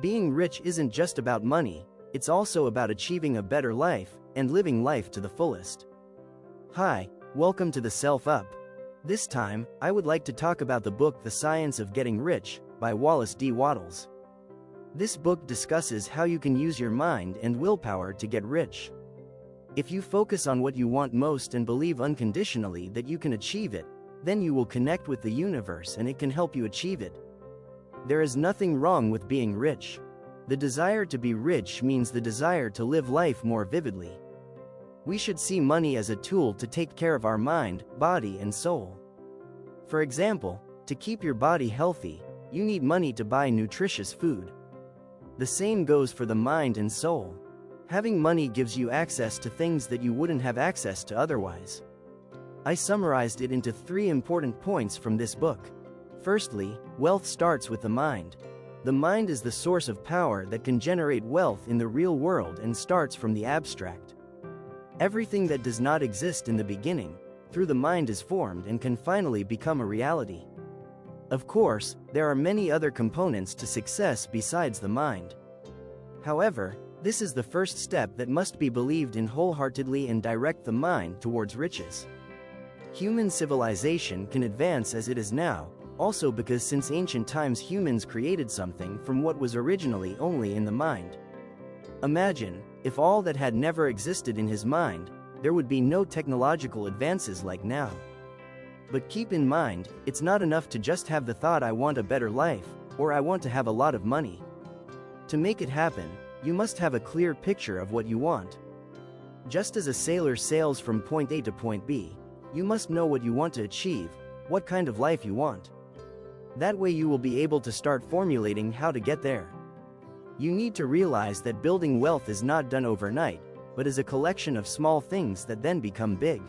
Being rich isn't just about money, it's also about achieving a better life and living life to the fullest. Hi, welcome to the Self-Up. This time, I would like to talk about the book The Science of Getting Rich by Wallace Wattles. This book discusses how you can use your mind and willpower to get rich. If you focus on what you want most and believe unconditionally that you can achieve it, then you will connect with the universe and it can help you achieve it. There is nothing wrong with being rich. The desire to be rich means the desire to live life more vividly. We should see money as a tool to take care of our mind, body, and soul. For example, to keep your body healthy, you need money to buy nutritious food. The same goes for the mind and soul. Having money gives you access to things that you wouldn't have access to otherwise. I summarized it into 3 important points from this book. Firstly, wealth starts with the mind. The mind is the source of power that can generate wealth in the real world and starts from the abstract. Everything that does not exist in the beginning, through the mind is formed and can finally become a reality. Of course, there are many other components to success besides the mind. However, this is the first step that must be believed in wholeheartedly and direct the mind towards riches. Human civilization can advance as it is now, also because since ancient times humans created something from what was originally only in the mind. Imagine, if all that had never existed in his mind, there would be no technological advances like now. But keep in mind, it's not enough to just have the thought I want a better life, or I want to have a lot of money. To make it happen, you must have a clear picture of what you want. Just as a sailor sails from point A to point B, you must know what you want to achieve, what kind of life you want. That way you will be able to start formulating how to get there. You need to realize that building wealth is not done overnight, but is a collection of small things that then become big.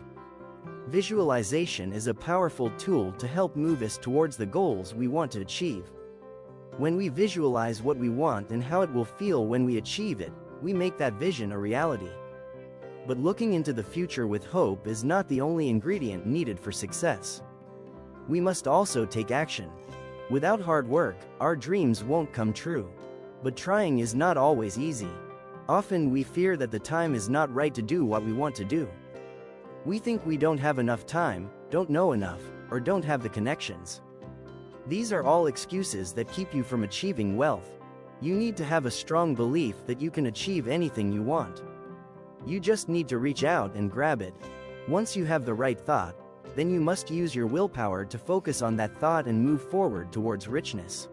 Visualization is a powerful tool to help move us towards the goals we want to achieve. When we visualize what we want and how it will feel when we achieve it, we make that vision a reality. But looking into the future with hope is not the only ingredient needed for success. We must also take action. Without hard work, our dreams won't come true. But trying is not always easy. Often we fear that the time is not right to do what we want to do. We think we don't have enough time, don't know enough, or don't have the connections. These are all excuses that keep you from achieving wealth. You need to have a strong belief that you can achieve anything you want. You just need to reach out and grab it. Once you have the right thought, then you must use your willpower to focus on that thought and move forward towards richness.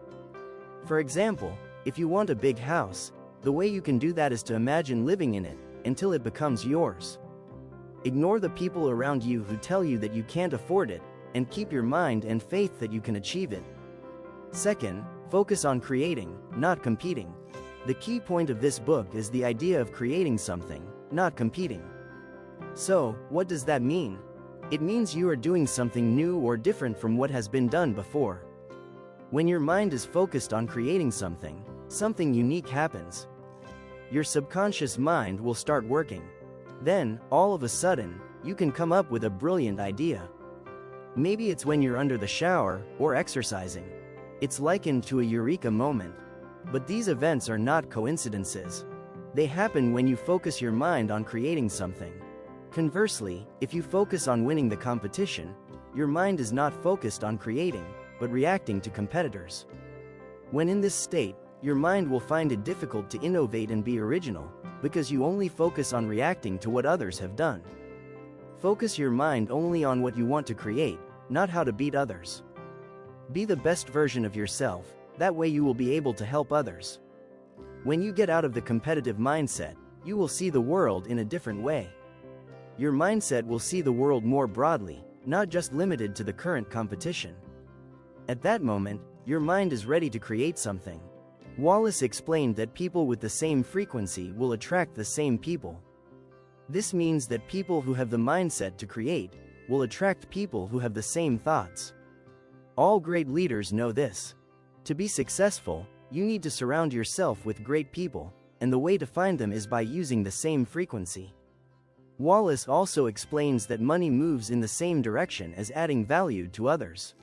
For example, if you want a big house, the way you can do that is to imagine living in it, until it becomes yours. Ignore the people around you who tell you that you can't afford it, and keep your mind and faith that you can achieve it. Second, focus on creating, not competing. The key point of this book is the idea of creating something, not competing. So, what does that mean? It means you are doing something new or different from what has been done before. When your mind is focused on creating something, something unique happens. Your subconscious mind will start working. Then, all of a sudden, you can come up with a brilliant idea. Maybe it's when you're under the shower, or exercising. It's likened to a eureka moment. But these events are not coincidences. They happen when you focus your mind on creating something. Conversely, if you focus on winning the competition, your mind is not focused on creating, but reacting to competitors. When in this state, your mind will find it difficult to innovate and be original, because you only focus on reacting to what others have done. Focus your mind only on what you want to create, not how to beat others. Be the best version of yourself, that way you will be able to help others. When you get out of the competitive mindset, you will see the world in a different way. Your mindset will see the world more broadly, not just limited to the current competition. At that moment, your mind is ready to create something. Wallace explained that people with the same frequency will attract the same people. This means that people who have the mindset to create will attract people who have the same thoughts. All great leaders know this. To be successful, you need to surround yourself with great people, and the way to find them is by using the same frequency. Wallace also explains that money moves in the same direction as adding value to others.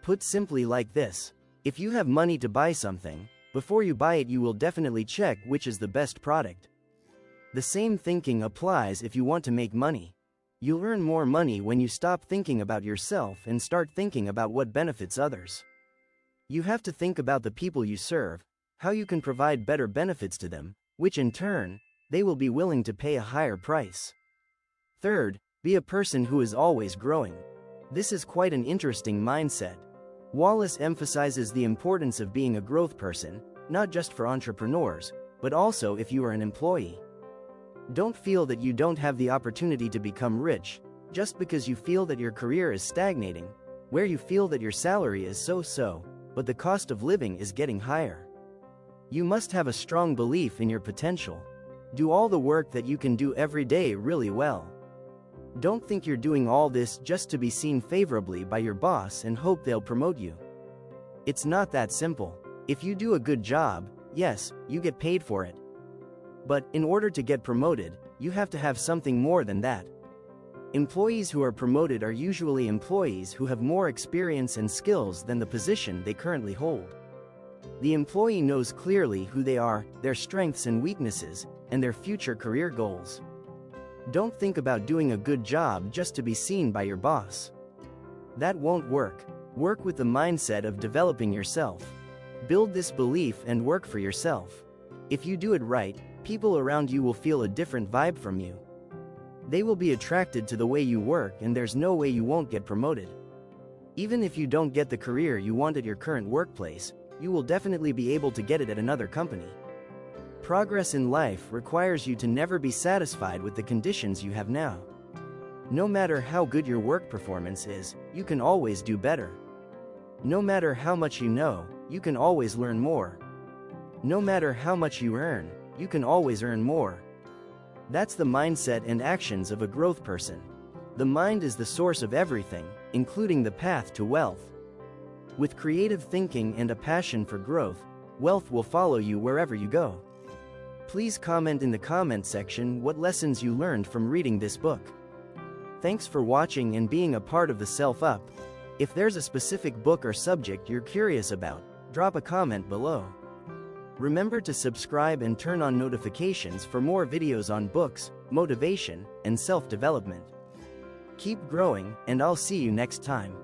Put simply like this: if you have money to buy something, Before you buy it, you will definitely check which is the best product. The same thinking applies if you want to make money. You'll earn more money when you stop thinking about yourself and start thinking about what benefits others. You have to think about the people you serve, how you can provide better benefits to them, which in turn, they will be willing to pay a higher price. Third, be a person who is always growing. This is quite an interesting mindset. Wallace emphasizes the importance of being a growth person, not just for entrepreneurs, but also if you are an employee. Don't feel that you don't have the opportunity to become rich, just because you feel that your career is stagnating, where you feel that your salary is so-so, but the cost of living is getting higher. You must have a strong belief in your potential. Do all the work that you can do every day really well. Don't think you're doing all this just to be seen favorably by your boss and hope they'll promote you. It's not that simple. If you do a good job, yes, you get paid for it. But in order to get promoted, you have to have something more than that. Employees who are promoted are usually employees who have more experience and skills than the position they currently hold. The employee knows clearly who they are, their strengths and weaknesses, and their future career goals. Don't think about doing a good job just to be seen by your boss. That won't work. Work with the mindset of developing yourself. Build this belief and work for yourself. If you do it right, people around you will feel a different vibe from you. They will be attracted to the way you work, and there's no way you won't get promoted. Even if you don't get the career you want at your current workplace, you will definitely be able to get it at another company. Progress in life requires you to never be satisfied with the conditions you have now. No matter how good your work performance is, you can always do better. No matter how much you know, you can always learn more. No matter how much you earn, you can always earn more. That's the mindset and actions of a growth person. The mind is the source of everything, including the path to wealth. With creative thinking and a passion for growth, wealth will follow you wherever you go. Please comment in the comment section what lessons you learned from reading this book. Thanks for watching and being a part of the Self-Up. If there's a specific book or subject you're curious about, drop a comment below. Remember to subscribe and turn on notifications for more videos on books, motivation, and self-development. Keep growing, and I'll see you next time.